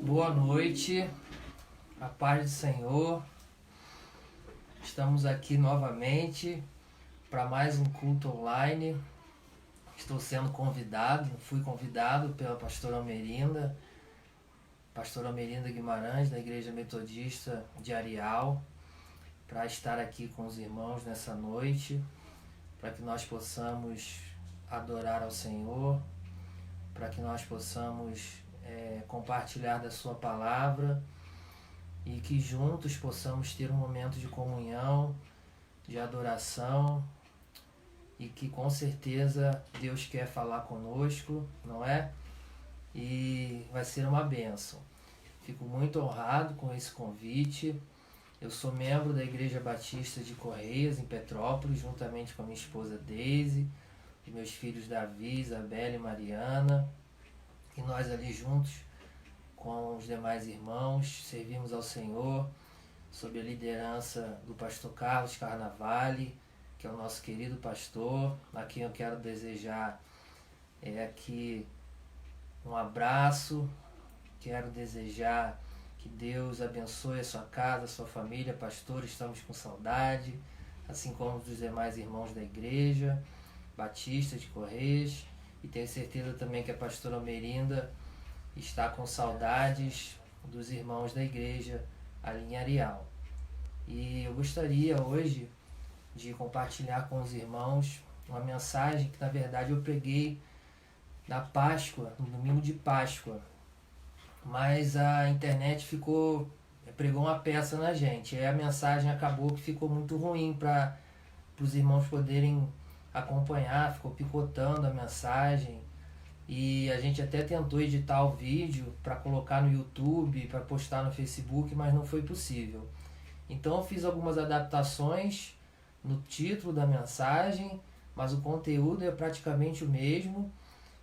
Boa noite, a paz do Senhor. Estamos aqui novamente para mais um culto online. Estou sendo convidado, fui convidado pela pastora Almerinda Guimarães, da Igreja Metodista de Areal, para estar aqui com os irmãos nessa noite, para que nós possamos adorar ao Senhor, para que nós possamos compartilhar da sua palavra e que juntos possamos ter um momento de comunhão, de adoração, e que com certeza Deus quer falar conosco, não é? E vai ser uma bênção. Fico muito honrado com esse convite. Eu sou membro da Igreja Batista de Correias, em Petrópolis, juntamente com a minha esposa Deise, e meus filhos Davi, Isabela e Mariana. E nós ali juntos, com os demais irmãos, servimos ao Senhor, sob a liderança do pastor Carlos Carnavale, que é o nosso querido pastor, a quem eu quero desejar aqui um abraço. Quero desejar que Deus abençoe a sua casa, a sua família. Pastor, estamos com saudade, assim como dos demais irmãos da Igreja Batista de Correias. E tenho certeza também que a pastora Almerinda está com saudades dos irmãos da igreja ali em Areal. E eu gostaria hoje de compartilhar com os irmãos uma mensagem que na verdade eu preguei na Páscoa, no domingo de Páscoa. Mas a internet pregou uma peça na gente. E a mensagem acabou que ficou muito ruim para os irmãos poderem acompanhar, ficou picotando a mensagem, e a gente até tentou editar o vídeo para colocar no YouTube, para postar no Facebook, mas não foi possível. Então eu fiz algumas adaptações no título da mensagem, mas o conteúdo é praticamente o mesmo,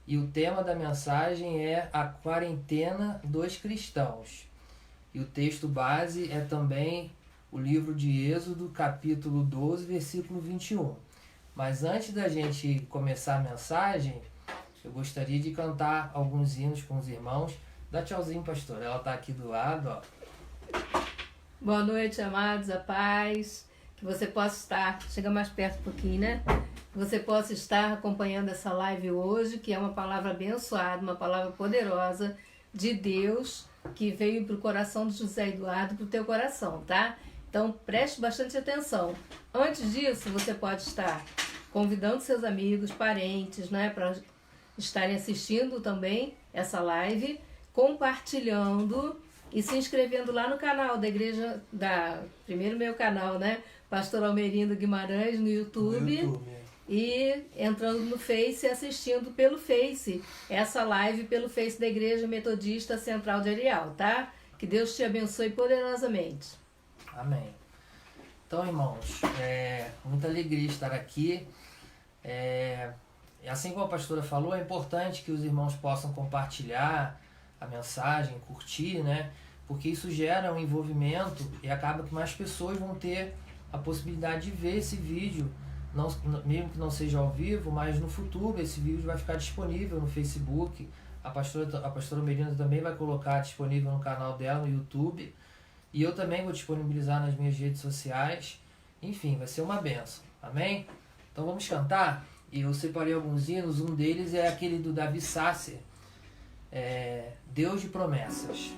e o tema da mensagem é a quarentena dos cristãos. E o texto base é também o livro de Êxodo, capítulo 12, versículo 21. Mas antes da gente começar a mensagem, eu gostaria de cantar alguns hinos com os irmãos. Dá tchauzinho, pastor. Ela está aqui do lado, ó. Boa noite, amados, a paz. Que você possa estar, chega mais perto um pouquinho, né? Que você possa estar acompanhando essa live hoje, que é uma palavra abençoada, uma palavra poderosa de Deus, que veio para o coração de José Eduardo, para o teu coração, tá? Então, preste bastante atenção. Antes disso, você pode estar convidando seus amigos, parentes, né, para estarem assistindo também essa live, compartilhando e se inscrevendo lá no canal da igreja, primeiro meu canal, né, Pastor Almerinda Guimarães, no YouTube. E entrando no Face e assistindo pelo Face, essa live pelo Face da Igreja Metodista Central de Areal, tá? Que Deus te abençoe poderosamente. Amém. Então, irmãos, muita alegria estar aqui. Assim como a pastora falou, é importante que os irmãos possam compartilhar a mensagem, curtir, né? Porque isso gera um envolvimento e acaba que mais pessoas vão ter a possibilidade de ver esse vídeo, mesmo que não seja ao vivo, mas no futuro esse vídeo vai ficar disponível no Facebook. A pastora Almerinda também vai colocar disponível no canal dela, no YouTube. E eu também vou disponibilizar nas minhas redes sociais. Enfim, vai ser uma bênção. Amém? Então vamos cantar. E eu separei alguns hinos. Um deles é aquele do Davi Sasser. Deus de Promessas.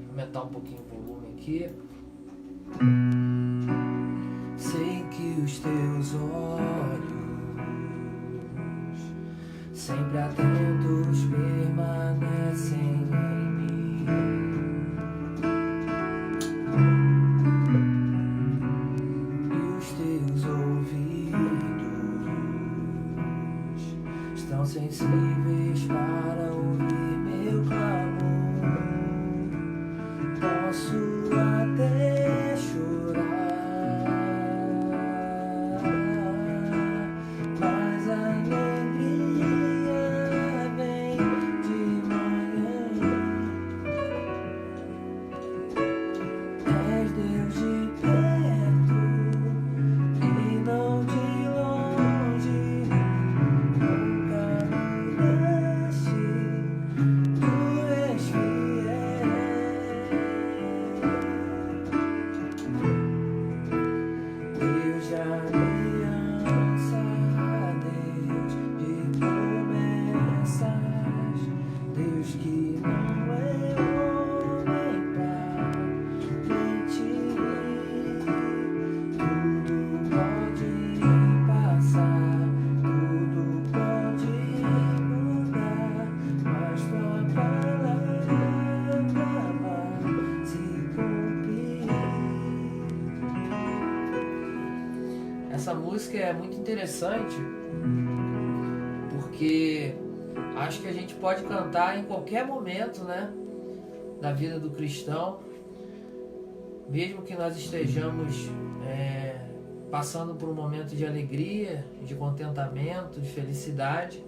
Vou aumentar um pouquinho o volume aqui. Sei que os teus olhos, sempre atentos, permanecem em mim. Sensíveis para ouvir meu clamor. Posso até chorar, mas a alegria vem de manhã. És Deus de perto e não de longe. Nunca me deixe muito interessante, porque acho que a gente pode cantar em qualquer momento, né, da vida do cristão, mesmo que nós estejamos passando por um momento de alegria, de contentamento, de felicidade.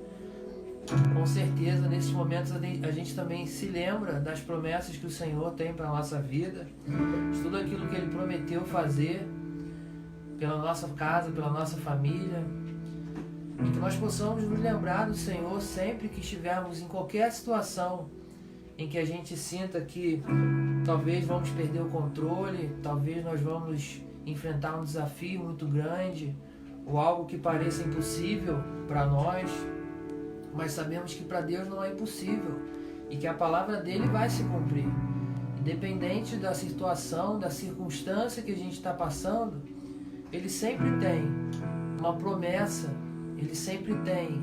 Com certeza, nesses momentos a gente também se lembra das promessas que o Senhor tem para a nossa vida, de tudo aquilo que Ele prometeu fazer pela nossa casa, pela nossa família, e que nós possamos nos lembrar do Senhor sempre que estivermos em qualquer situação em que a gente sinta que talvez vamos perder o controle, talvez nós vamos enfrentar um desafio muito grande, ou algo que pareça impossível para nós, mas sabemos que para Deus não é impossível e que a palavra dele vai se cumprir. Independente da situação, da circunstância que a gente está passando, ele sempre tem uma promessa, ele sempre tem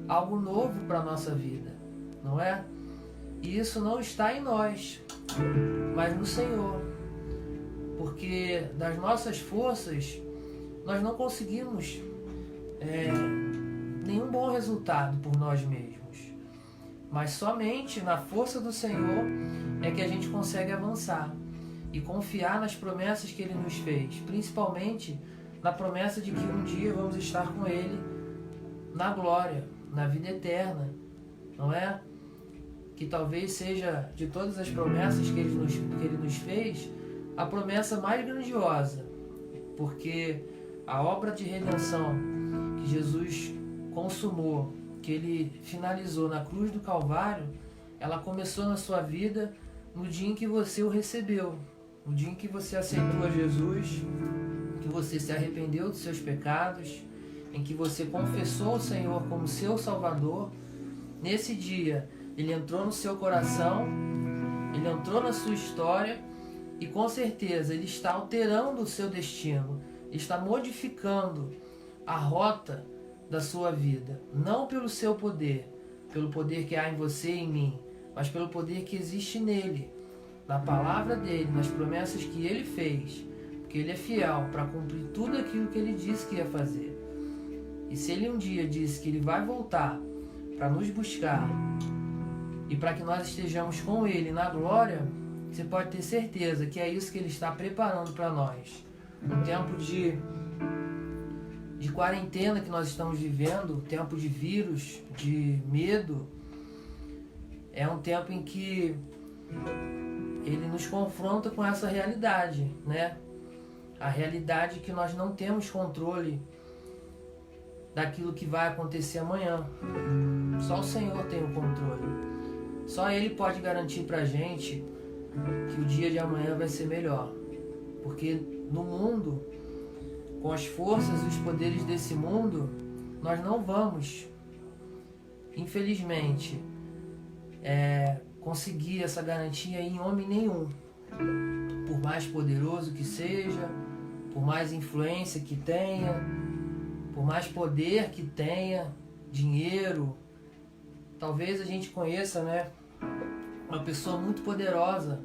algo novo para a nossa vida, não é? E isso não está em nós, mas no Senhor. Porque das nossas forças, nós não conseguimos nenhum bom resultado por nós mesmos. Mas somente na força do Senhor é que a gente consegue avançar e confiar nas promessas que Ele nos fez, principalmente na promessa de que um dia vamos estar com Ele na glória, na vida eterna, não é? Que talvez seja, de todas as promessas que Ele nos fez, a promessa mais grandiosa, porque a obra de redenção que Jesus consumou, que Ele finalizou na cruz do Calvário, ela começou na sua vida no dia em que você o recebeu, no dia em que você aceitou a Jesus, que você se arrependeu dos seus pecados, em que você confessou o Senhor como seu Salvador. Nesse dia, Ele entrou no seu coração, Ele entrou na sua história e com certeza Ele está alterando o seu destino, está modificando a rota da sua vida, não pelo seu poder, pelo poder que há em você e em mim, mas pelo poder que existe nele, na palavra dele, nas promessas que ele fez, porque ele é fiel para cumprir tudo aquilo que ele disse que ia fazer. E se ele um dia disse que ele vai voltar para nos buscar e para que nós estejamos com ele na glória, você pode ter certeza que é isso que ele está preparando para nós. Um tempo de quarentena que nós estamos vivendo, tempo de vírus, de medo, é um tempo em que ele nos confronta com essa realidade, né? A realidade que nós não temos controle daquilo que vai acontecer amanhã. Só o Senhor tem o controle. Só Ele pode garantir pra gente que o dia de amanhã vai ser melhor. Porque no mundo, com as forças e os poderes desse mundo, nós não vamos, infelizmente, conseguir essa garantia em homem nenhum. Por mais poderoso que seja, por mais influência que tenha, por mais poder que tenha, dinheiro. Talvez a gente conheça, né, uma pessoa muito poderosa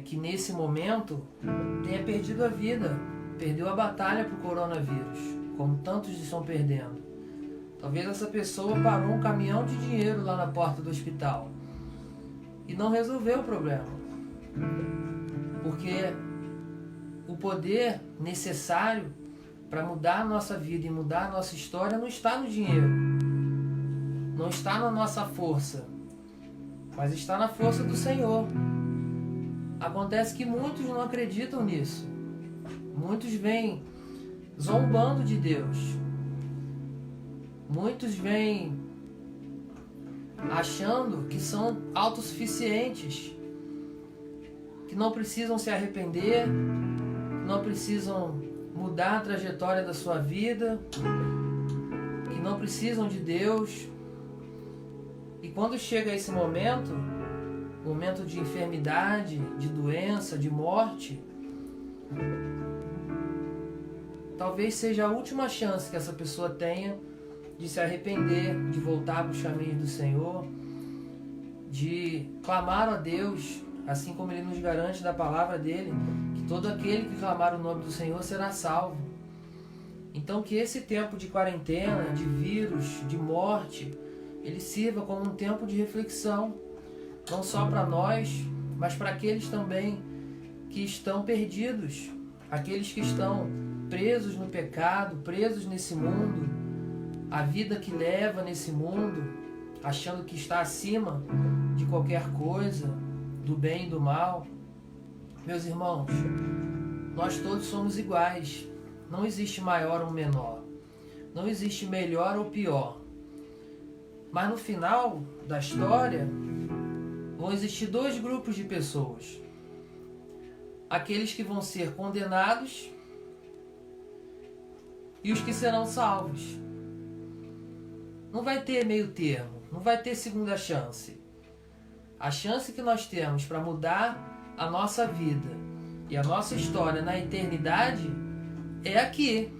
que nesse momento tenha perdido a vida, perdeu a batalha para o coronavírus, como tantos estão perdendo. Talvez essa pessoa parou um caminhão de dinheiro lá na porta do hospital e não resolveu o problema, porque o poder necessário para mudar a nossa vida e mudar a nossa história não está no dinheiro, não está na nossa força, mas está na força do Senhor. Acontece que muitos não acreditam nisso. Muitos vêm zombando de Deus. Muitos vêm achando que são autossuficientes, que não precisam se arrepender, que não precisam mudar a trajetória da sua vida, que não precisam de Deus. E quando chega esse momento de enfermidade, de doença, de morte, talvez seja a última chance que essa pessoa tenha de se arrepender, de voltar para os caminhos do Senhor, de clamar a Deus, assim como Ele nos garante da palavra dele, que todo aquele que clamar o nome do Senhor será salvo. Então que esse tempo de quarentena, de vírus, de morte, ele sirva como um tempo de reflexão, não só para nós, mas para aqueles também que estão perdidos, aqueles que estão presos no pecado, presos nesse mundo, a vida que leva nesse mundo, achando que está acima de qualquer coisa, do bem e do mal. Meus irmãos, nós todos somos iguais. Não existe maior ou menor. Não existe melhor ou pior. Mas no final da história, vão existir dois grupos de pessoas. Aqueles que vão ser condenados e os que serão salvos. Não vai ter meio termo, não vai ter segunda chance. A chance que nós temos para mudar a nossa vida e a nossa história na eternidade é aqui.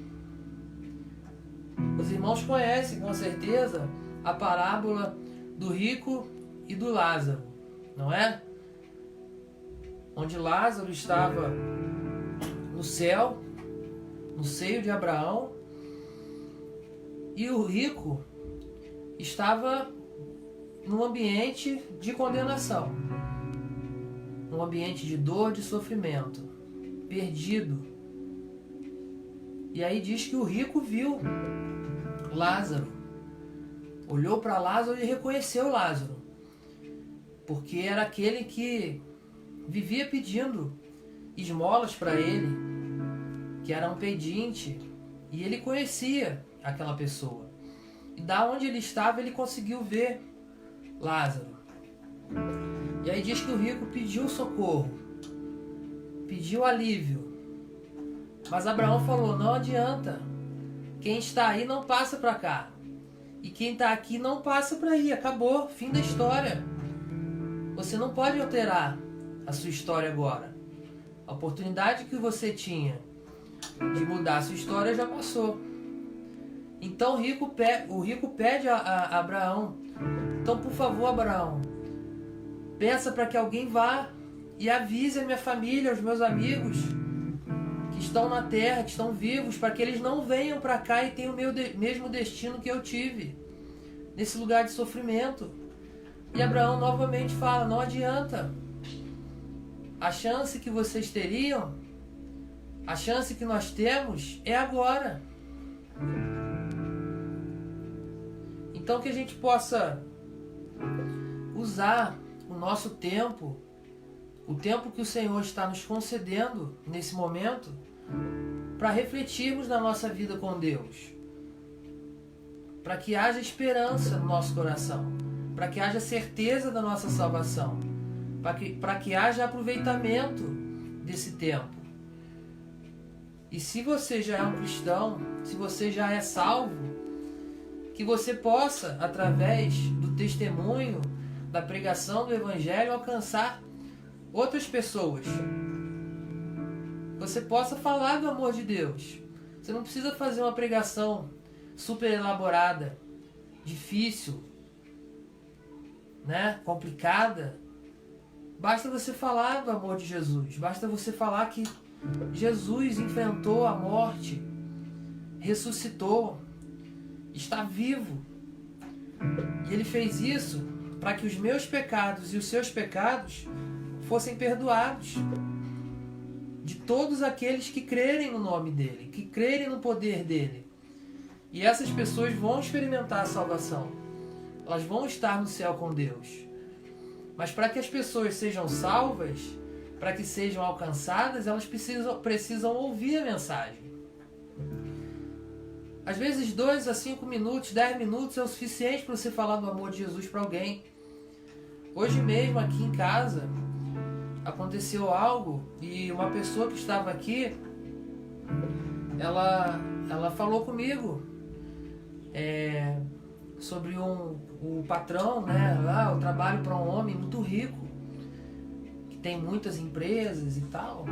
Os irmãos conhecem com certeza a parábola do rico e do Lázaro, não é? Onde Lázaro estava no céu, no seio de Abraão, e o rico estava num ambiente de condenação, num ambiente de dor, de sofrimento, perdido. E aí diz que o rico viu Lázaro, olhou para Lázaro e reconheceu Lázaro, porque era aquele que vivia pedindo esmolas para ele, que era um pedinte, e ele conhecia aquela pessoa. E da onde ele estava, ele conseguiu ver Lázaro. E aí diz que o rico pediu socorro, pediu alívio. Mas Abraão falou, não adianta. Quem está aí não passa para cá. E quem está aqui não passa para aí. Acabou, fim da história. Você não pode alterar a sua história agora. A oportunidade que você tinha de mudar a sua história já passou. Então o rico pede a Abraão, então por favor, Abraão, peça para que alguém vá e avise a minha família, os meus amigos que estão na terra, que estão vivos, para que eles não venham para cá e tenham o mesmo destino que eu tive, nesse lugar de sofrimento. E Abraão novamente fala, não adianta. A chance que vocês teriam, a chance que nós temos é agora. Então que a gente possa usar o nosso tempo, o tempo que o Senhor está nos concedendo nesse momento, para refletirmos na nossa vida com Deus. Para que haja esperança no nosso coração, para que haja certeza da nossa salvação, para que haja aproveitamento desse tempo. E se você já é um cristão, se você já é salvo, que você possa, através do testemunho, da pregação do Evangelho, alcançar outras pessoas. Você possa falar do amor de Deus. Você não precisa fazer uma pregação super elaborada, difícil, né? Complicada. Basta você falar do amor de Jesus. Basta você falar que Jesus enfrentou a morte, ressuscitou, está vivo. E Ele fez isso para que os meus pecados e os seus pecados fossem perdoados. De todos aqueles que crerem no nome dEle, que crerem no poder dEle. E essas pessoas vão experimentar a salvação. Elas vão estar no céu com Deus. Mas para que as pessoas sejam salvas, para que sejam alcançadas, elas precisam ouvir a mensagem. Às vezes 2 a 5 minutos, 10 minutos é o suficiente para você falar do amor de Jesus para alguém. Hoje mesmo aqui em casa aconteceu algo e uma pessoa que estava aqui, ela falou comigo sobre o patrão, né? Lá, eu trabalho para um homem muito rico, que tem muitas empresas e tal.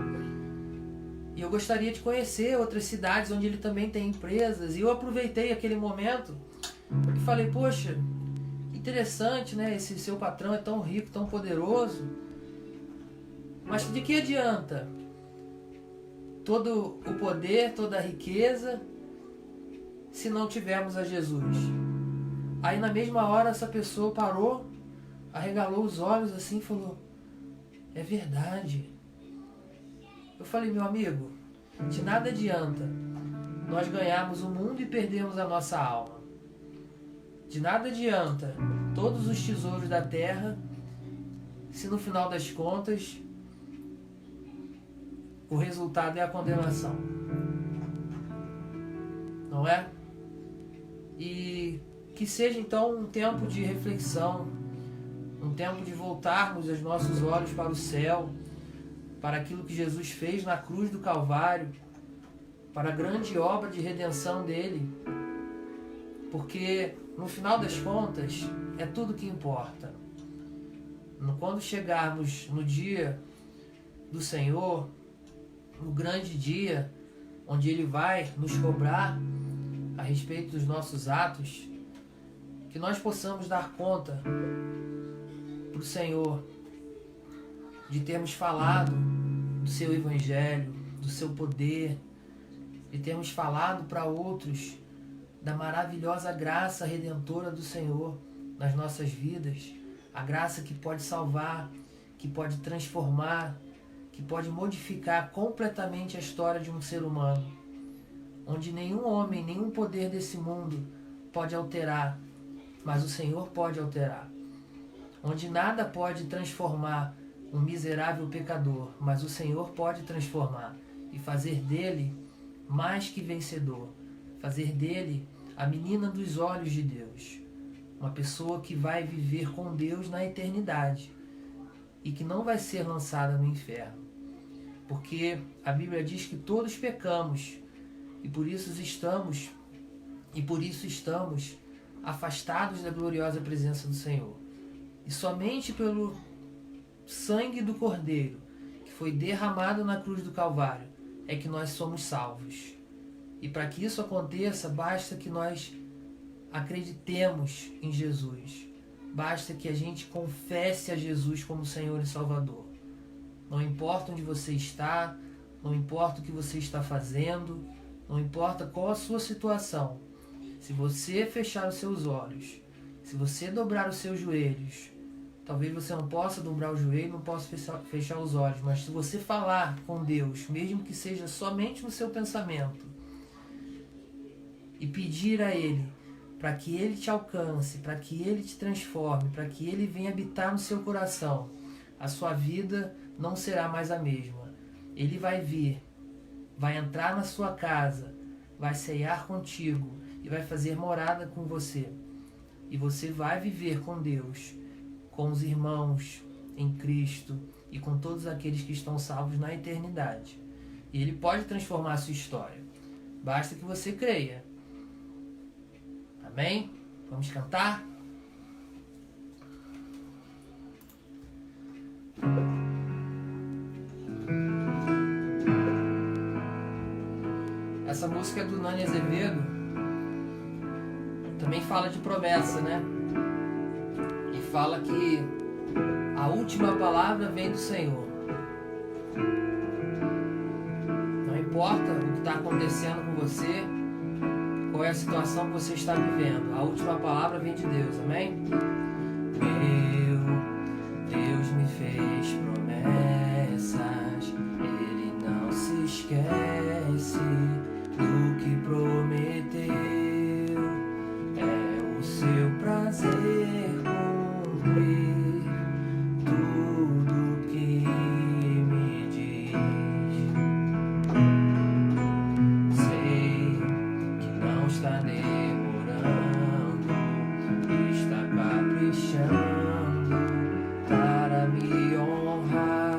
E eu gostaria de conhecer outras cidades onde ele também tem empresas. E eu aproveitei aquele momento e falei, poxa, interessante, né? Esse seu patrão é tão rico, tão poderoso. Mas de que adianta todo o poder, toda a riqueza, se não tivermos a Jesus? Aí na mesma hora essa pessoa parou, arregalou os olhos assim e falou: é verdade. Eu falei: meu amigo, de nada adianta nós ganharmos o mundo e perdermos a nossa alma. De nada adianta todos os tesouros da terra se no final das contas o resultado é a condenação. Não é? E que seja então um tempo de reflexão, um tempo de voltarmos os nossos olhos para o céu, para aquilo que Jesus fez na cruz do Calvário, para a grande obra de redenção dele, porque no final das contas é tudo que importa. Quando chegarmos no dia do Senhor, no grande dia, onde Ele vai nos cobrar a respeito dos nossos atos, que nós possamos dar conta para o Senhor de termos falado do Seu Evangelho, do Seu poder, de termos falado para outros da maravilhosa graça redentora do Senhor nas nossas vidas, a graça que pode salvar, que pode transformar, que pode modificar completamente a história de um ser humano, onde nenhum homem, nenhum poder desse mundo pode alterar, mas o Senhor pode alterar, onde nada pode transformar um miserável pecador, mas o Senhor pode transformar e fazer dele mais que vencedor, fazer dele a menina dos olhos de Deus, uma pessoa que vai viver com Deus na eternidade e que não vai ser lançada no inferno, porque a Bíblia diz que todos pecamos e por isso estamos afastados da gloriosa presença do Senhor. E somente pelo sangue do Cordeiro que foi derramado na cruz do Calvário é que nós somos salvos. E para que isso aconteça, basta que nós acreditemos em Jesus. Basta que a gente confesse a Jesus como Senhor e Salvador. Não importa onde você está, não importa o que você está fazendo, não importa qual a sua situação. Se você fechar os seus olhos, se você dobrar os seus joelhos, talvez você não possa dobrar o joelho, não possa fechar os olhos, mas se você falar com Deus, mesmo que seja somente no seu pensamento, e pedir a Ele para que Ele te alcance, para que Ele te transforme, para que Ele venha habitar no seu coração, a sua vida não será mais a mesma. Ele vai vir, vai entrar na sua casa, vai ceiar contigo e vai fazer morada com você. E você vai viver com Deus, com os irmãos em Cristo e com todos aqueles que estão salvos na eternidade. E Ele pode transformar a sua história. Basta que você creia. Amém? Vamos cantar? Essa música é do Nani Azevedo. Também fala de promessa, né? E fala que a última palavra vem do Senhor. Não importa o que está acontecendo com você, qual é a situação que você está vivendo, a última palavra vem de Deus, amém? Meu Deus me fez promessas, Ele não se esquece do que prometeu, é o seu prazer cumprir tudo que me diz. Sei que não está demorando, está caprichando para me honrar.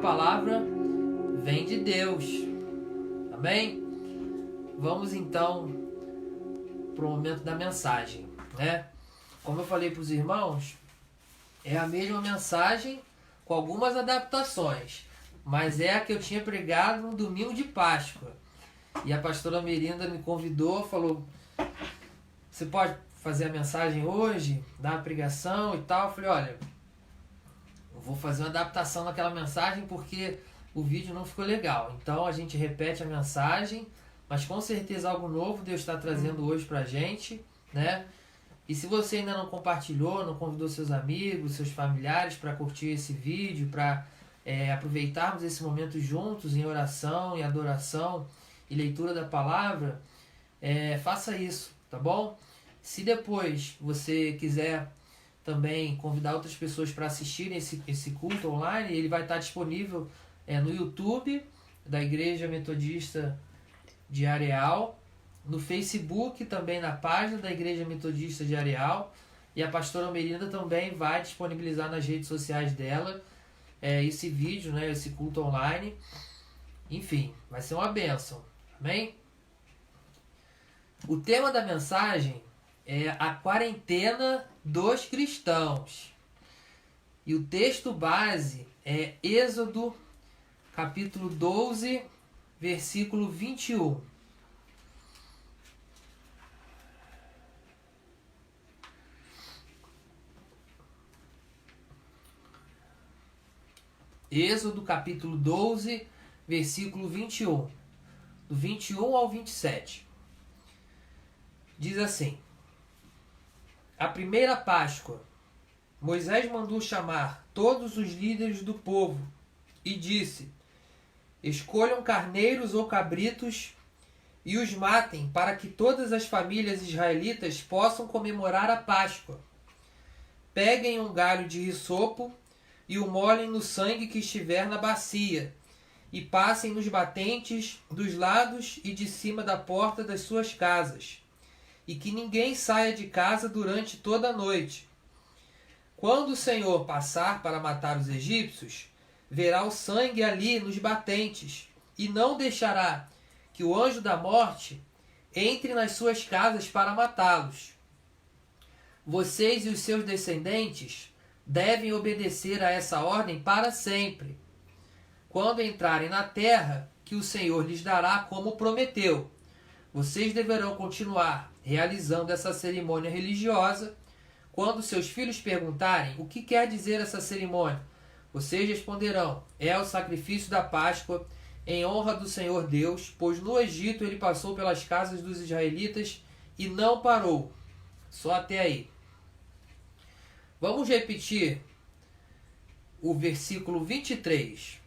Palavra vem de Deus. Amém? Vamos então para o momento da mensagem, né? Como eu falei para os irmãos, é a mesma mensagem com algumas adaptações, mas é a que eu tinha pregado no domingo de Páscoa. E a pastora Merinda me convidou, falou: você pode fazer a mensagem hoje, dar a pregação e tal? Eu falei: olha, eu vou fazer uma adaptação daquela mensagem porque o vídeo não ficou legal. Então a gente repete a mensagem, mas com certeza algo novo Deus está trazendo hoje pra gente, né? E se você ainda não compartilhou, não convidou seus amigos, seus familiares para curtir esse vídeo, para aproveitarmos esse momento juntos em oração, em adoração e leitura da palavra, faça isso, tá bom? Se depois você quiser também convidar outras pessoas para assistirem esse culto online, ele vai estar disponível no YouTube da Igreja Metodista de Areal, no Facebook também, na página da Igreja Metodista de Areal, e a pastora Merinda também vai disponibilizar nas redes sociais dela esse vídeo, né, esse culto online. Enfim, vai ser uma bênção, amém? O tema da mensagem é a quarentena dos cristãos. E o texto base é Êxodo, capítulo 12, versículo 21. Êxodo, capítulo 12, versículo 21. Do 21 ao 27. Diz assim: a primeira Páscoa, Moisés mandou chamar todos os líderes do povo e disse: escolham carneiros ou cabritos e os matem para que todas as famílias israelitas possam comemorar a Páscoa. Peguem um galho de hisopo e o molhem no sangue que estiver na bacia e passem nos batentes dos lados e de cima da porta das suas casas, e que ninguém saia de casa durante toda a noite. Quando o Senhor passar para matar os egípcios, verá o sangue ali nos batentes, e não deixará que o anjo da morte entre nas suas casas para matá-los. Vocês e os seus descendentes devem obedecer a essa ordem para sempre, quando entrarem na terra que o Senhor lhes dará como prometeu. Vocês deverão continuar realizando essa cerimônia religiosa. Quando seus filhos perguntarem o que quer dizer essa cerimônia, vocês responderão: é o sacrifício da Páscoa em honra do Senhor Deus, pois no Egito ele passou pelas casas dos israelitas e não parou. Só até aí. Vamos repetir o versículo 23.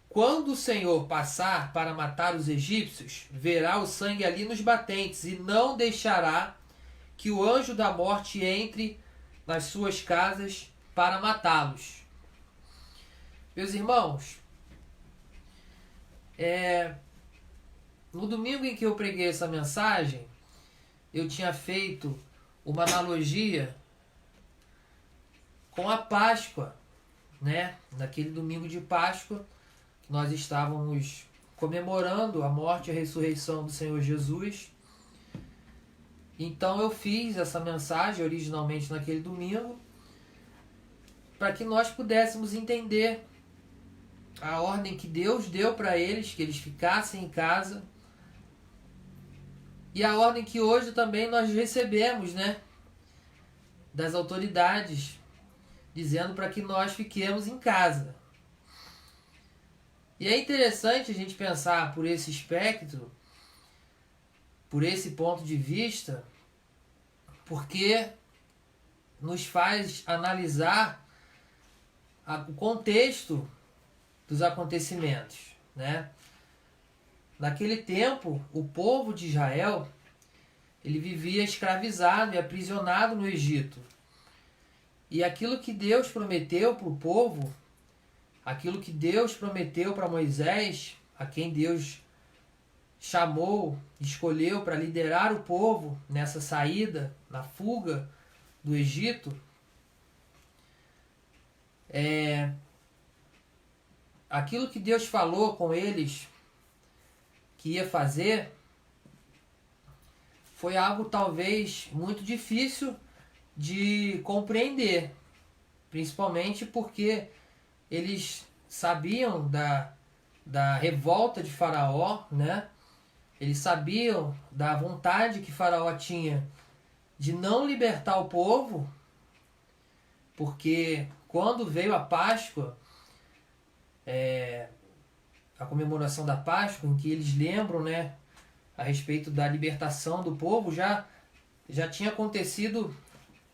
Quando o Senhor passar para matar os egípcios, verá o sangue ali nos batentes e não deixará que o anjo da morte entre nas suas casas para matá-los. Meus irmãos, no domingo em que eu preguei essa mensagem, eu tinha feito uma analogia com a Páscoa, né? Naquele domingo de Páscoa, nós estávamos comemorando a morte e a ressurreição do Senhor Jesus. Então eu fiz essa mensagem originalmente naquele domingo, para que nós pudéssemos entender a ordem que Deus deu para eles, que eles ficassem em casa, e a ordem que hoje também nós recebemos, né, das autoridades, dizendo para que nós fiquemos em casa. E é interessante a gente pensar por esse espectro, por esse ponto de vista, porque nos faz analisar o contexto dos acontecimentos, né? Naquele tempo, o povo de Israel ele vivia escravizado e aprisionado no Egito. E aquilo que Deus prometeu para o povo, aquilo que Deus prometeu para Moisés, a quem Deus chamou, escolheu para liderar o povo nessa saída, na fuga do Egito, aquilo que Deus falou com eles que ia fazer foi algo talvez muito difícil de compreender, principalmente porque eles sabiam da revolta de Faraó, né? Eles sabiam da vontade que Faraó tinha de não libertar o povo, porque quando veio a Páscoa, a comemoração da Páscoa, em que eles lembram, né, a respeito da libertação do povo, já tinha acontecido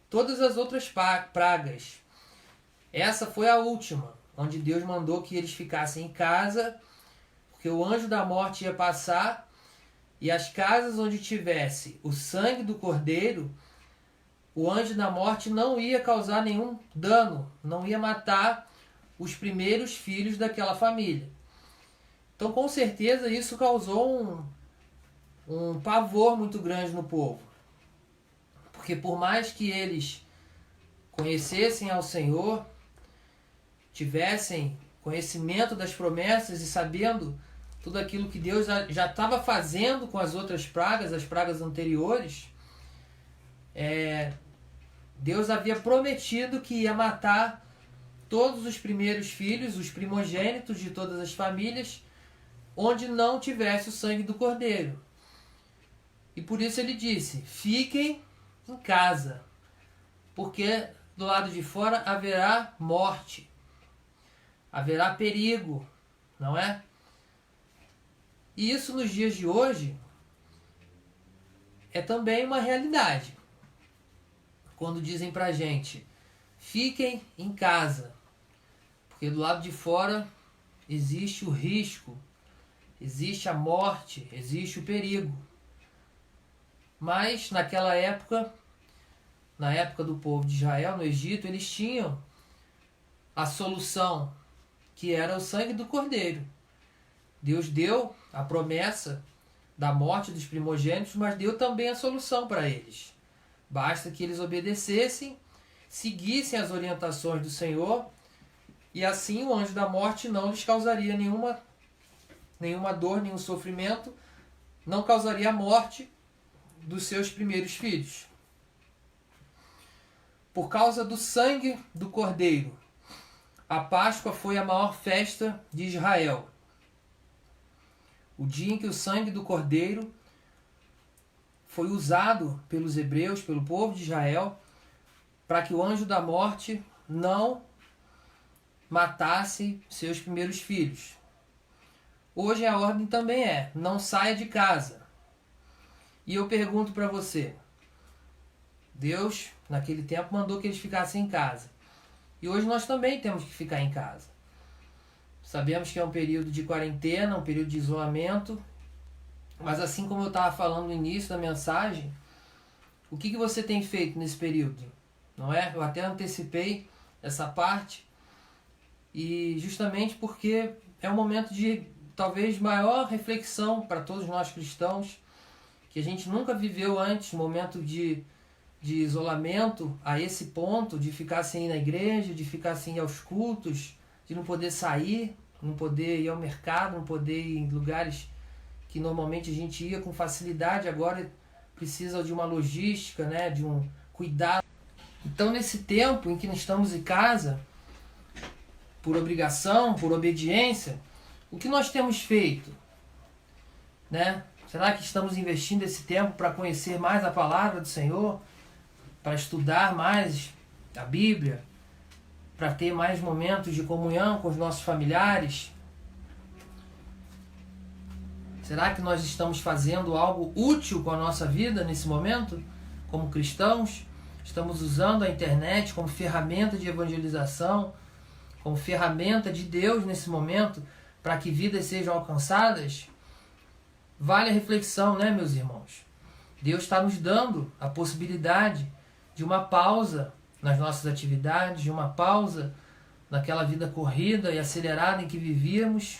todas as outras pragas. Essa foi a última, onde Deus mandou que eles ficassem em casa, porque o anjo da morte ia passar, e as casas onde tivesse o sangue do cordeiro, o anjo da morte não ia causar nenhum dano, não ia matar os primeiros filhos daquela família. Então, com certeza, isso causou um pavor muito grande no povo. Porque por mais que eles conhecessem ao Senhor, tivessem conhecimento das promessas e sabendo tudo aquilo que Deus já estava fazendo com as outras pragas, as pragas anteriores, Deus havia prometido que ia matar todos os primeiros filhos, os primogênitos de todas as famílias, onde não tivesse o sangue do cordeiro. E por isso ele disse: fiquem em casa, porque do lado de fora haverá morte, haverá perigo, não é? E isso nos dias de hoje é também uma realidade. Quando dizem pra gente: fiquem em casa, porque do lado de fora existe o risco, existe a morte, existe o perigo. Mas naquela época, na época do povo de Israel, no Egito, eles tinham a solução, que era o sangue do cordeiro. Deus deu a promessa da morte dos primogênitos, mas deu também a solução para eles. Basta que eles obedecessem, seguissem as orientações do Senhor, e assim o anjo da morte não lhes causaria nenhuma dor, nenhum sofrimento, não causaria a morte dos seus primeiros filhos. Por causa do sangue do cordeiro, a Páscoa foi a maior festa de Israel. O dia em que o sangue do cordeiro foi usado pelos hebreus, pelo povo de Israel, para que o anjo da morte não matasse seus primeiros filhos. Hoje a ordem também não saia de casa. E eu pergunto para você, Deus naquele tempo mandou que eles ficassem em casa. E hoje nós também temos que ficar em casa. Sabemos que é um período de quarentena, um período de isolamento, mas assim como eu estava falando no início da mensagem, o que você tem feito nesse período? Não é? Eu até antecipei essa parte, e justamente porque é um momento de talvez maior reflexão para todos nós cristãos, que a gente nunca viveu antes, um momento de isolamento a esse ponto, de ficar sem ir na igreja, de ficar sem ir aos cultos, de não poder sair, não poder ir ao mercado, não poder ir em lugares que normalmente a gente ia com facilidade, agora precisa de uma logística, né, de um cuidado. Então, nesse tempo em que nós estamos em casa, por obrigação, por obediência, o que nós temos feito? Né? Será que estamos investindo esse tempo para conhecer mais a palavra do Senhor? Para estudar mais a Bíblia? Para ter mais momentos de comunhão com os nossos familiares? Será que nós estamos fazendo algo útil com a nossa vida nesse momento? Como cristãos? Estamos usando a internet como ferramenta de evangelização, como ferramenta de Deus nesse momento, para que vidas sejam alcançadas? Vale a reflexão, né, meus irmãos? Deus está nos dando a possibilidade de uma pausa nas nossas atividades, de uma pausa naquela vida corrida e acelerada em que vivíamos.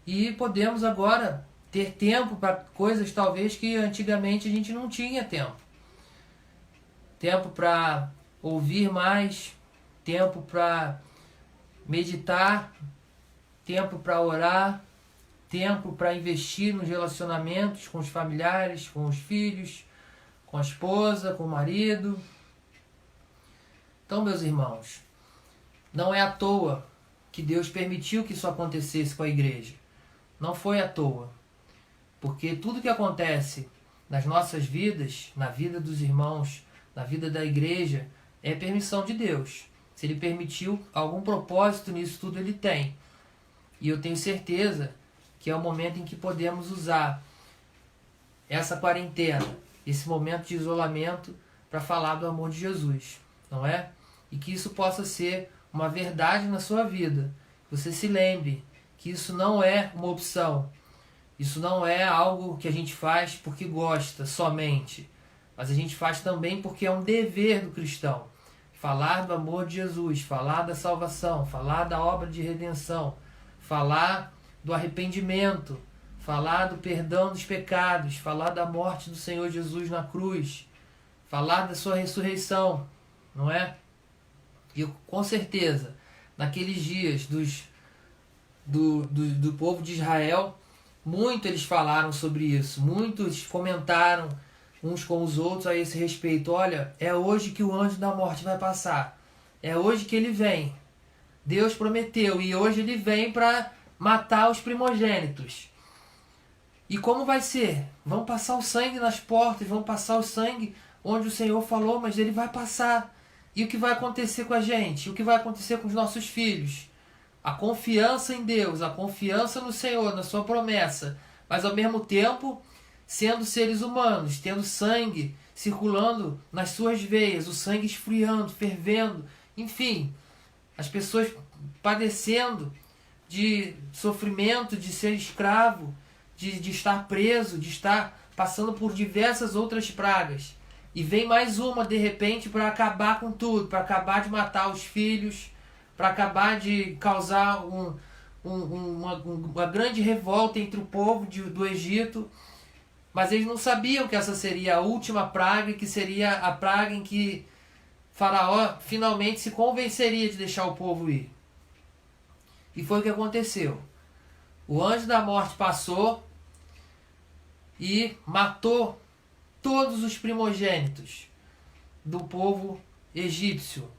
E podemos agora ter tempo para coisas talvez que antigamente a gente não tinha tempo. Tempo para ouvir mais, tempo para meditar, tempo para orar, tempo para investir nos relacionamentos com os familiares, com os filhos, com a esposa, com o marido. Então, meus irmãos, não é à toa que Deus permitiu que isso acontecesse com a igreja. Não foi à toa. Porque tudo que acontece nas nossas vidas, na vida dos irmãos, na vida da igreja, é permissão de Deus. Se Ele permitiu algum propósito nisso tudo, Ele tem. E eu tenho certeza que é o momento em que podemos usar essa quarentena, esse momento de isolamento, para falar do amor de Jesus, não é? E que isso possa ser uma verdade na sua vida. Você se lembre que isso não é uma opção. Isso não é algo que a gente faz porque gosta somente, mas a gente faz também porque é um dever do cristão. Falar do amor de Jesus, falar da salvação, falar da obra de redenção, falar do arrependimento, falar do perdão dos pecados, falar da morte do Senhor Jesus na cruz, falar da sua ressurreição, não é? E com certeza, naqueles dias do povo de Israel, muito eles falaram sobre isso, muitos comentaram uns com os outros a esse respeito. Olha, é hoje que o anjo da morte vai passar, é hoje que ele vem. Deus prometeu e hoje ele vem para matar os primogênitos. E como vai ser? Vão passar o sangue nas portas, vão passar o sangue onde o Senhor falou, mas ele vai passar. E o que vai acontecer com a gente? O que vai acontecer com os nossos filhos? A confiança em Deus, a confiança no Senhor, na sua promessa, mas ao mesmo tempo sendo seres humanos, tendo sangue circulando nas suas veias, o sangue esfriando, fervendo, enfim, as pessoas padecendo de sofrimento, de ser escravo, de estar preso, de estar passando por diversas outras pragas. E vem mais uma de repente para acabar com tudo, para acabar de matar os filhos, para acabar de causar uma grande revolta entre o povo do Egito. Mas eles não sabiam que essa seria a última praga, que seria a praga em que Faraó finalmente se convenceria de deixar o povo ir. E foi o que aconteceu. O anjo da morte passou e matou todos os primogênitos do povo egípcio.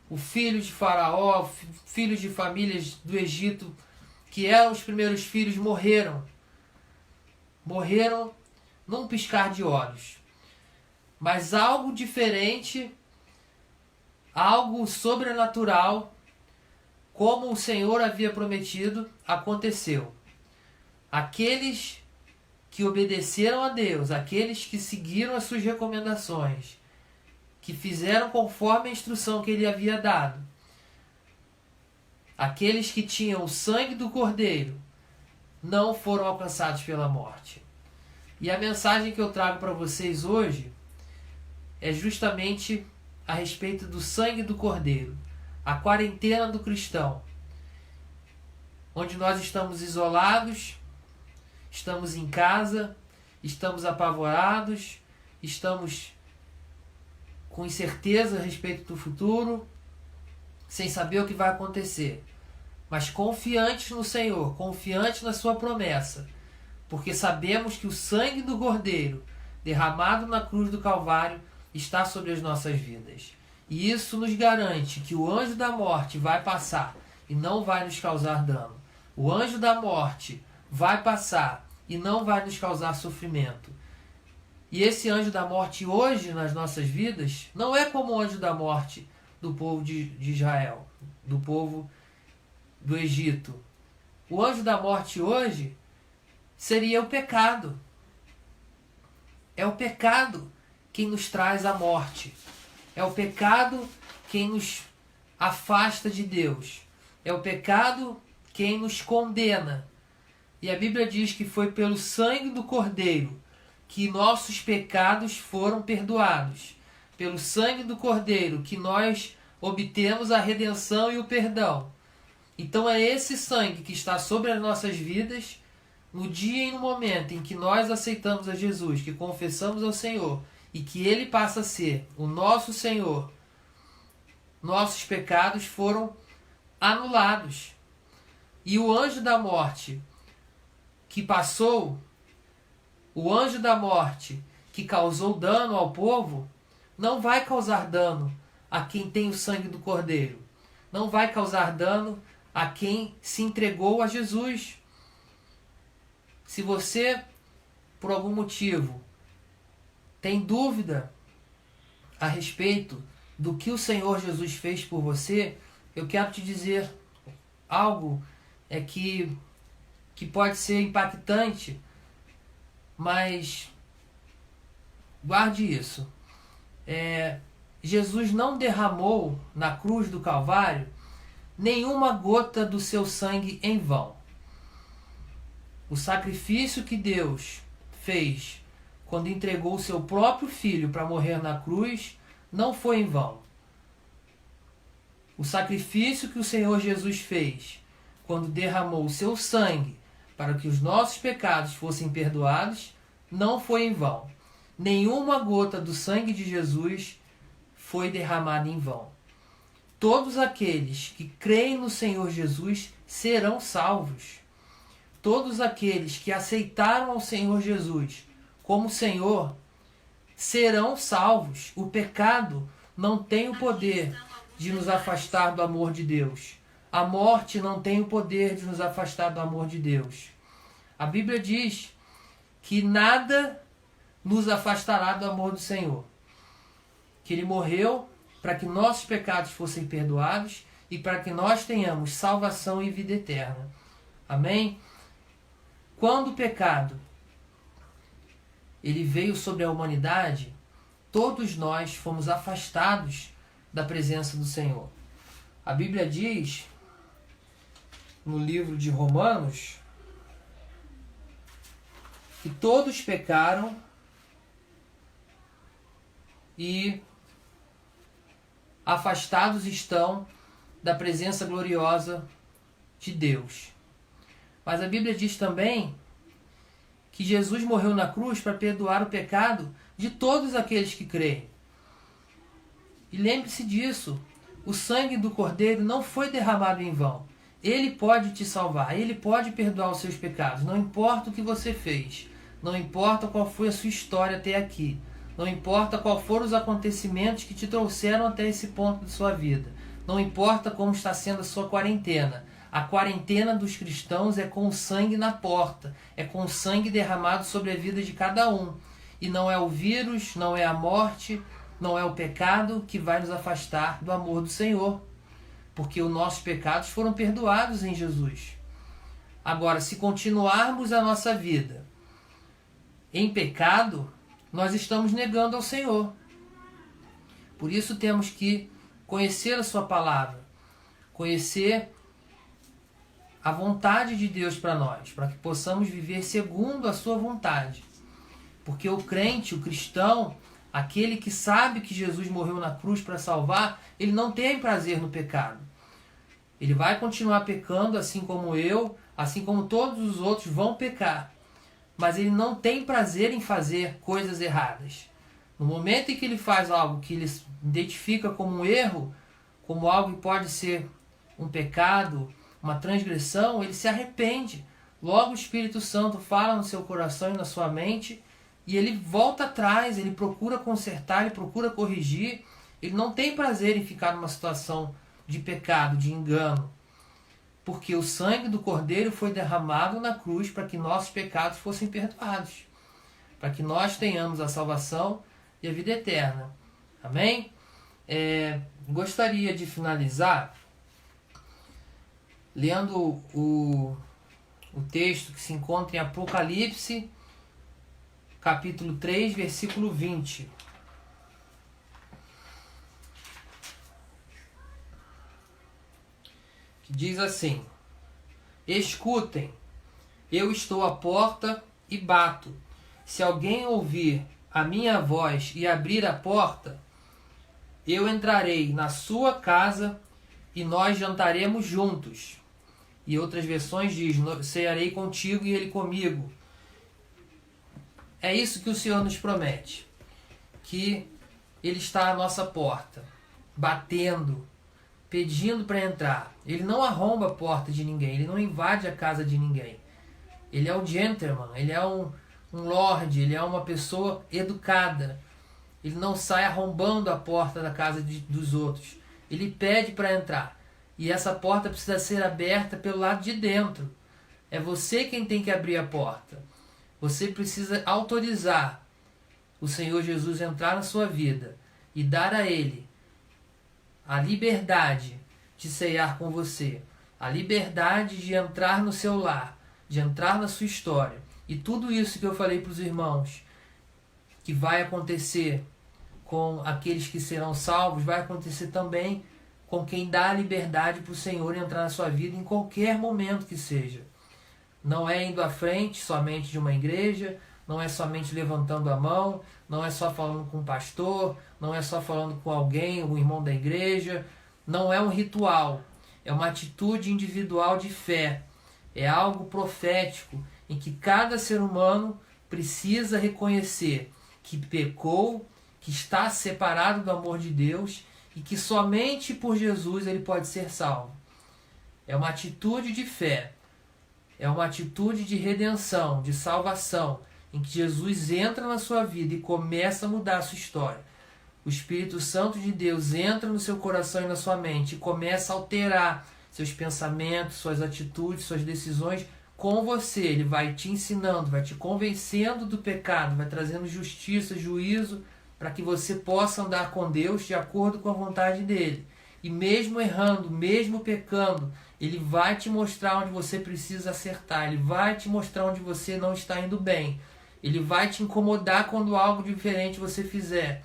Os filhos de Faraó, filhos de famílias do Egito, que eram os primeiros filhos, morreram. Morreram num piscar de olhos. Mas algo diferente, algo sobrenatural, como o Senhor havia prometido, aconteceu. Aqueles que obedeceram a Deus, aqueles que seguiram as suas recomendações, que fizeram conforme a instrução que Ele havia dado, aqueles que tinham o sangue do Cordeiro, não foram alcançados pela morte. E a mensagem que eu trago para vocês hoje é justamente a respeito do sangue do Cordeiro, a quarentena do cristão, onde nós estamos isolados, estamos em casa, estamos apavorados, estamos com incerteza a respeito do futuro, sem saber o que vai acontecer, mas confiantes no Senhor, confiantes na sua promessa, porque sabemos que o sangue do Cordeiro derramado na cruz do Calvário está sobre as nossas vidas. E isso nos garante que o anjo da morte vai passar e não vai nos causar dano. O anjo da morte vai passar e não vai nos causar sofrimento. E esse anjo da morte hoje nas nossas vidas não é como o anjo da morte do povo de Israel, do povo do Egito. O anjo da morte hoje seria o pecado. É o pecado quem nos traz a morte. É o pecado quem nos afasta de Deus. É o pecado quem nos condena. E a Bíblia diz que foi pelo sangue do Cordeiro que nossos pecados foram perdoados. Pelo sangue do Cordeiro que nós obtemos a redenção e o perdão. Então é esse sangue que está sobre as nossas vidas no dia e no momento em que nós aceitamos a Jesus, que confessamos ao Senhor e que Ele passa a ser o nosso Senhor. Nossos pecados foram anulados. E o anjo da morte que passou, o anjo da morte que causou dano ao povo, não vai causar dano a quem tem o sangue do Cordeiro. Não vai causar dano a quem se entregou a Jesus. Se você, por algum motivo, tem dúvida a respeito do que o Senhor Jesus fez por você, eu quero te dizer algo que pode ser impactante, mas guarde isso. Jesus não derramou na cruz do Calvário nenhuma gota do seu sangue em vão. O sacrifício que Deus fez quando entregou o seu próprio filho para morrer na cruz não foi em vão. O sacrifício que o Senhor Jesus fez quando derramou o seu sangue para que os nossos pecados fossem perdoados não foi em vão. Nenhuma gota do sangue de Jesus foi derramada em vão. Todos aqueles que creem no Senhor Jesus serão salvos. Todos aqueles que aceitaram ao Senhor Jesus como Senhor serão salvos. O pecado não tem o poder de nos afastar do amor de Deus. A morte não tem o poder de nos afastar do amor de Deus. A Bíblia diz que nada nos afastará do amor do Senhor. Que Ele morreu para que nossos pecados fossem perdoados e para que nós tenhamos salvação e vida eterna. Amém? Quando o pecado ele veio sobre a humanidade, todos nós fomos afastados da presença do Senhor. A Bíblia diz, no livro de Romanos, que todos pecaram e afastados estão da presença gloriosa de Deus. Mas a Bíblia diz também que Jesus morreu na cruz para perdoar o pecado de todos aqueles que creem. E lembre-se disso, o sangue do Cordeiro não foi derramado em vão. Ele pode te salvar, Ele pode perdoar os seus pecados, não importa o que você fez, não importa qual foi a sua história até aqui, não importa qual foram os acontecimentos que te trouxeram até esse ponto de sua vida, não importa como está sendo a sua quarentena. A quarentena dos cristãos é com o sangue na porta, é com o sangue derramado sobre a vida de cada um. E não é o vírus, não é a morte, não é o pecado que vai nos afastar do amor do Senhor, porque os nossos pecados foram perdoados em Jesus. Agora, se continuarmos a nossa vida em pecado, nós estamos negando ao Senhor. Por isso temos que conhecer a sua palavra, conhecer a vontade de Deus para nós, para que possamos viver segundo a sua vontade. Porque o crente, o cristão, aquele que sabe que Jesus morreu na cruz para salvar, ele não tem prazer no pecado. Ele vai continuar pecando, assim como eu, assim como todos os outros vão pecar. Mas ele não tem prazer em fazer coisas erradas. No momento em que ele faz algo que ele identifica como um erro, como algo que pode ser um pecado, uma transgressão, ele se arrepende. Logo o Espírito Santo fala no seu coração e na sua mente e ele volta atrás, ele procura consertar, ele procura corrigir. Ele não tem prazer em ficar numa situação de pecado, de engano. Porque o sangue do Cordeiro foi derramado na cruz para que nossos pecados fossem perdoados. Para que nós tenhamos a salvação e a vida eterna. Amém? Gostaria de finalizar lendo o texto que se encontra em Apocalipse, capítulo 3, versículo 20. Que diz assim: Escutem, eu estou à porta e bato. Se alguém ouvir a minha voz e abrir a porta, eu entrarei na sua casa e nós jantaremos juntos. E outras versões diz, cearei contigo e ele comigo. É isso que o Senhor nos promete. Que Ele está à nossa porta, batendo, pedindo para entrar. Ele não arromba a porta de ninguém, Ele não invade a casa de ninguém. Ele é um gentleman, Ele é um lord, Ele é uma pessoa educada. Ele não sai arrombando a porta da casa dos outros. Ele pede para entrar. E essa porta precisa ser aberta pelo lado de dentro. É você quem tem que abrir a porta. Você precisa autorizar o Senhor Jesus a entrar na sua vida e dar a Ele a liberdade de ceiar com você, a liberdade de entrar no seu lar, de entrar na sua história. E tudo isso que eu falei para os irmãos, que vai acontecer com aqueles que serão salvos, vai acontecer também com quem dá a liberdade para o Senhor entrar na sua vida em qualquer momento que seja. Não é indo à frente somente de uma igreja, não é somente levantando a mão, não é só falando com o pastor, não é só falando com alguém, um irmão da igreja. Não é um ritual, é uma atitude individual de fé. É algo profético em que cada ser humano precisa reconhecer que pecou, que está separado do amor de Deus e que somente por Jesus ele pode ser salvo. É uma atitude de fé. É uma atitude de redenção, de salvação, em que Jesus entra na sua vida e começa a mudar a sua história. O Espírito Santo de Deus entra no seu coração e na sua mente e começa a alterar seus pensamentos, suas atitudes, suas decisões com você. Ele vai te ensinando, vai te convencendo do pecado, vai trazendo justiça, juízo, para que você possa andar com Deus de acordo com a vontade dele. E mesmo errando, mesmo pecando, ele vai te mostrar onde você precisa acertar. Ele vai te mostrar onde você não está indo bem. Ele vai te incomodar quando algo diferente você fizer.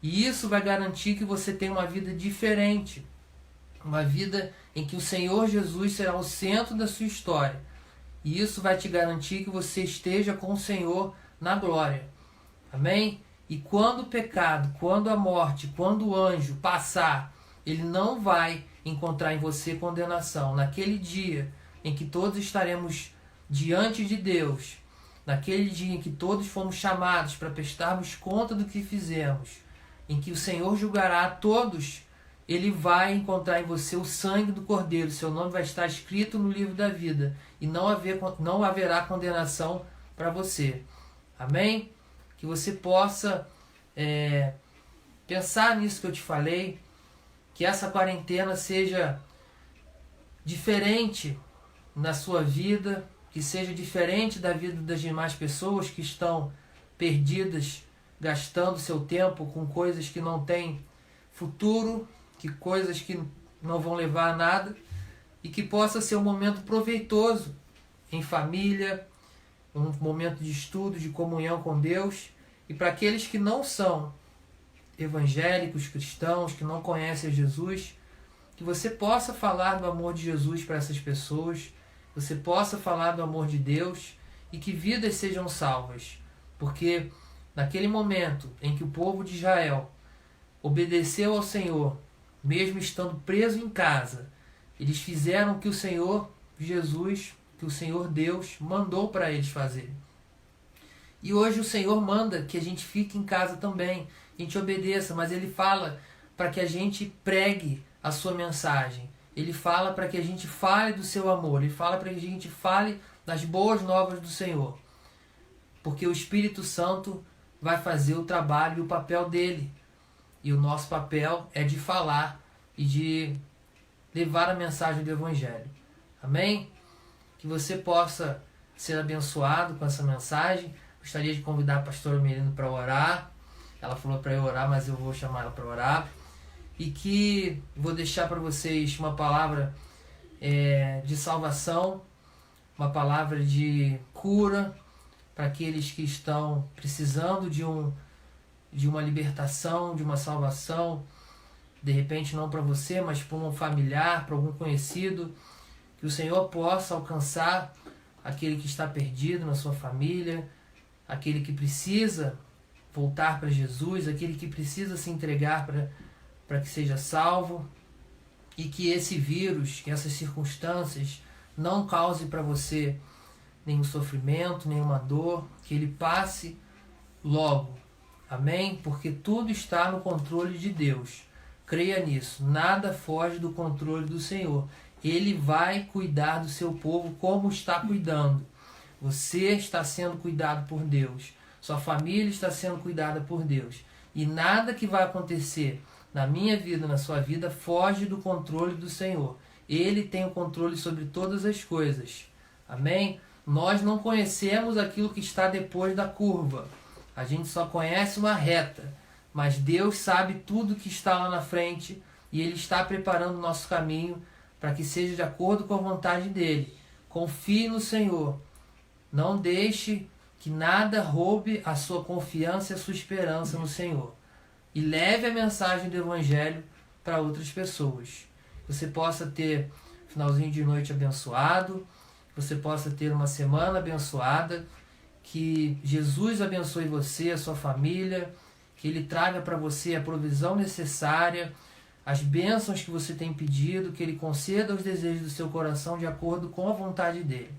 E isso vai garantir que você tenha uma vida diferente. Uma vida em que o Senhor Jesus será o centro da sua história. E isso vai te garantir que você esteja com o Senhor na glória. Amém? E quando o pecado, quando a morte, quando o anjo passar, ele não vai encontrar em você condenação. Naquele dia em que todos estaremos diante de Deus, naquele dia em que todos fomos chamados para prestarmos conta do que fizemos, em que o Senhor julgará a todos, ele vai encontrar em você o sangue do Cordeiro. Seu nome vai estar escrito no livro da vida e não haverá condenação para você. Amém? Que você possa pensar nisso que eu te falei, que essa quarentena seja diferente na sua vida, que seja diferente da vida das demais pessoas que estão perdidas, gastando seu tempo com coisas que não têm futuro, que coisas que não vão levar a nada, e que possa ser um momento proveitoso em família, um momento de estudo, de comunhão com Deus. E para aqueles que não são evangélicos, cristãos, que não conhecem Jesus, que você possa falar do amor de Jesus para essas pessoas, você possa falar do amor de Deus e que vidas sejam salvas. Porque naquele momento em que o povo de Israel obedeceu ao Senhor, mesmo estando preso em casa, eles fizeram o que o Senhor Jesus, que o Senhor Deus mandou para eles fazerem. E hoje o Senhor manda que a gente fique em casa também, a gente obedeça, mas Ele fala para que a gente pregue a sua mensagem. Ele fala para que a gente fale do seu amor, Ele fala para que a gente fale das boas novas do Senhor. Porque o Espírito Santo vai fazer o trabalho e o papel dele. E o nosso papel é de falar e de levar a mensagem do Evangelho. Amém? Que você possa ser abençoado com essa mensagem. Gostaria de convidar a pastora Merino para orar. Ela falou para eu orar, mas eu vou chamar ela para orar. E que vou deixar para vocês uma palavra de salvação, uma palavra de cura para aqueles que estão precisando de uma libertação, de uma salvação. De repente não para você, mas para um familiar, para algum conhecido. Que o Senhor possa alcançar aquele que está perdido na sua família, aquele que precisa voltar para Jesus, aquele que precisa se entregar para que seja salvo, e que esse vírus, que essas circunstâncias não cause para você nenhum sofrimento, nenhuma dor, que ele passe logo. Amém? Porque tudo está no controle de Deus. Creia nisso. Nada foge do controle do Senhor. Ele vai cuidar do seu povo como está cuidando. Você está sendo cuidado por Deus. Sua família está sendo cuidada por Deus. E nada que vai acontecer na minha vida, na sua vida, foge do controle do Senhor. Ele tem o controle sobre todas as coisas. Amém? Nós não conhecemos aquilo que está depois da curva. A gente só conhece uma reta. Mas Deus sabe tudo que está lá na frente e Ele está preparando o nosso caminho para que seja de acordo com a vontade dEle. Confie no Senhor. Não deixe que nada roube a sua confiança e a sua esperança no Senhor. E leve a mensagem do Evangelho para outras pessoas. Você possa ter um finalzinho de noite abençoado, você possa ter uma semana abençoada, que Jesus abençoe você, a sua família, que Ele traga para você a provisão necessária, as bênçãos que você tem pedido, que Ele conceda os desejos do seu coração de acordo com a vontade dEle.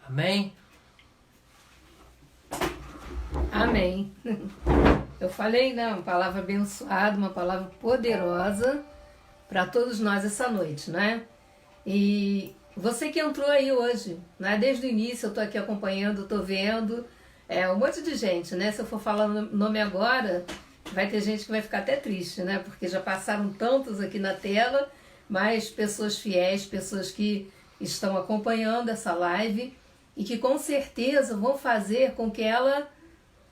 Amém? Amém. Eu falei, né, uma palavra abençoada, uma palavra poderosa para todos nós essa noite, né? E você que entrou aí hoje, né? Desde o início eu estou aqui acompanhando, estou vendo, um monte de gente, né? Se eu for falar o nome agora, vai ter gente que vai ficar até triste, né? Porque já passaram tantos aqui na tela, mas pessoas fiéis, pessoas que estão acompanhando essa live e que com certeza vão fazer com que ela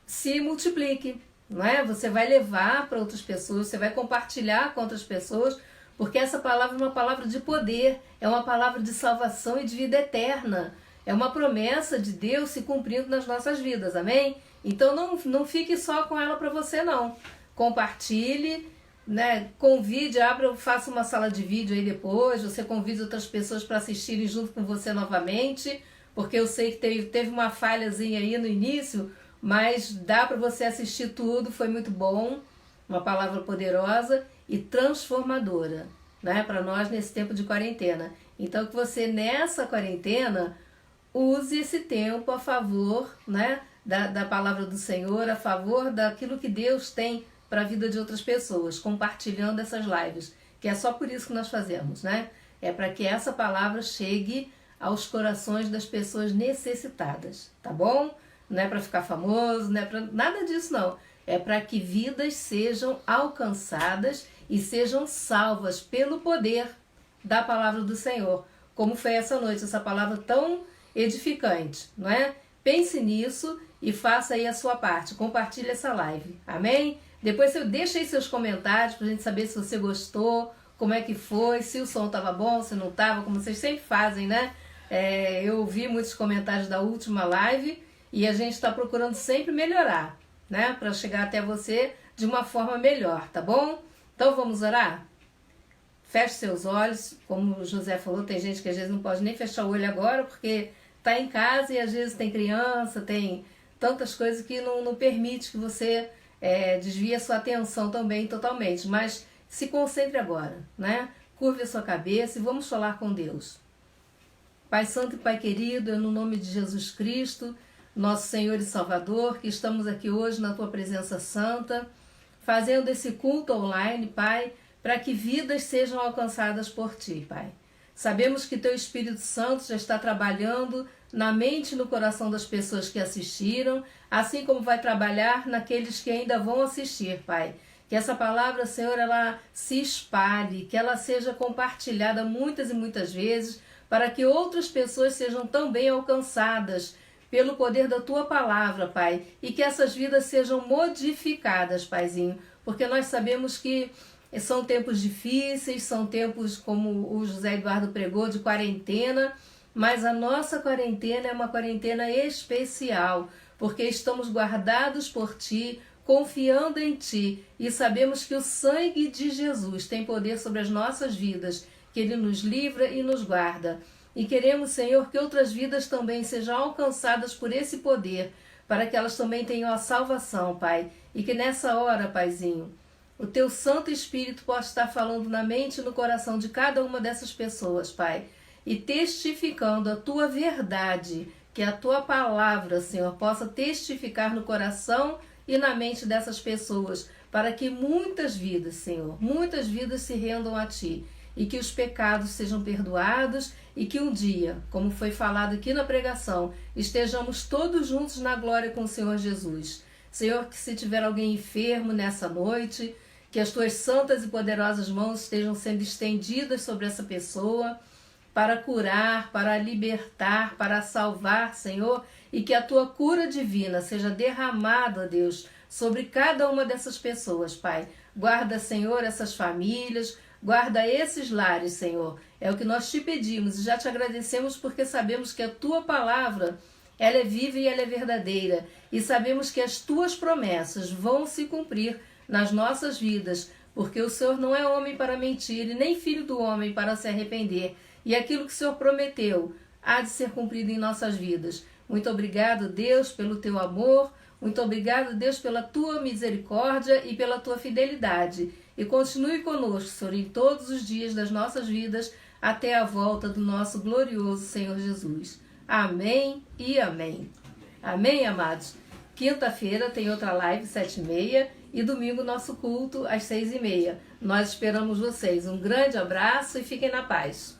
se multiplique, não é? Você vai levar para outras pessoas, você vai compartilhar com outras pessoas, porque essa palavra é uma palavra de poder, é uma palavra de salvação e de vida eterna. É uma promessa de Deus se cumprindo nas nossas vidas, amém? Então não fique só com ela para você, não. Compartilhe, né? Convide, faça uma sala de vídeo aí depois, você convide outras pessoas para assistirem junto com você novamente, porque eu sei que teve uma falhazinha aí no início, mas dá para você assistir tudo, foi muito bom, uma palavra poderosa e transformadora, né, para nós nesse tempo de quarentena. Então que você nessa quarentena use esse tempo a favor, né, da palavra do Senhor, a favor daquilo que Deus tem para a vida de outras pessoas, compartilhando essas lives, que é só por isso que nós fazemos, né? É para que essa palavra chegue aos corações das pessoas necessitadas, tá bom? Não é para ficar famoso, não é para nada disso não. É para que vidas sejam alcançadas e sejam salvas pelo poder da palavra do Senhor. Como foi essa noite, essa palavra tão edificante, não é? Pense nisso e faça aí a sua parte. Compartilhe essa live, amém? Depois deixa aí seus comentários para a gente saber se você gostou, como é que foi, se o som estava bom, se não estava, como vocês sempre fazem, né? Eu vi muitos comentários da última live e a gente está procurando sempre melhorar, né? Para chegar até você de uma forma melhor, tá bom? Então vamos orar? Feche seus olhos, como o José falou, tem gente que às vezes não pode nem fechar o olho agora porque está em casa e às vezes tem criança, tem tantas coisas que não permite que você desvie a sua atenção também totalmente. Mas se concentre agora, né? Curve a sua cabeça e vamos falar com Deus. Pai Santo e Pai querido, no nome de Jesus Cristo, nosso Senhor e Salvador, que estamos aqui hoje na Tua presença santa, fazendo esse culto online, Pai, para que vidas sejam alcançadas por Ti, Pai. Sabemos que Teu Espírito Santo já está trabalhando na mente e no coração das pessoas que assistiram, assim como vai trabalhar naqueles que ainda vão assistir, Pai. Que essa palavra, Senhor, ela se espalhe, que ela seja compartilhada muitas e muitas vezes, para que outras pessoas sejam também alcançadas pelo poder da Tua palavra, Pai, e que essas vidas sejam modificadas, Paizinho, porque nós sabemos que são tempos difíceis, são tempos, como o José Eduardo pregou, de quarentena, mas a nossa quarentena é uma quarentena especial, porque estamos guardados por Ti, confiando em Ti, e sabemos que o sangue de Jesus tem poder sobre as nossas vidas, que Ele nos livra e nos guarda. E queremos, Senhor, que outras vidas também sejam alcançadas por esse poder, para que elas também tenham a salvação, Pai. E que nessa hora, Paizinho, o Teu Santo Espírito possa estar falando na mente e no coração de cada uma dessas pessoas, Pai, e testificando a Tua verdade, que a Tua palavra, Senhor, possa testificar no coração e na mente dessas pessoas, para que muitas vidas, Senhor, muitas vidas se rendam a Ti, e que os pecados sejam perdoados, e que um dia, como foi falado aqui na pregação, estejamos todos juntos na glória com o Senhor Jesus. Senhor, que se tiver alguém enfermo nessa noite, que as Tuas santas e poderosas mãos estejam sendo estendidas sobre essa pessoa, para curar, para libertar, para salvar, Senhor, e que a Tua cura divina seja derramada, Deus, sobre cada uma dessas pessoas, Pai. Guarda, Senhor, essas famílias, guarda esses lares, Senhor. É o que nós Te pedimos e já Te agradecemos porque sabemos que a Tua palavra, ela é viva e ela é verdadeira. E sabemos que as Tuas promessas vão se cumprir nas nossas vidas, porque o Senhor não é homem para mentir e nem filho do homem para se arrepender. E aquilo que o Senhor prometeu há de ser cumprido em nossas vidas. Muito obrigado, Deus, pelo Teu amor. Muito obrigado, Deus, pela Tua misericórdia e pela Tua fidelidade. E continue conosco, Senhor, em todos os dias das nossas vidas, até a volta do nosso glorioso Senhor Jesus. Amém e amém. Amém, amados? Quinta-feira tem outra live, 7h30, e domingo nosso culto, às 6h30. Nós esperamos vocês. Um grande abraço e fiquem na paz.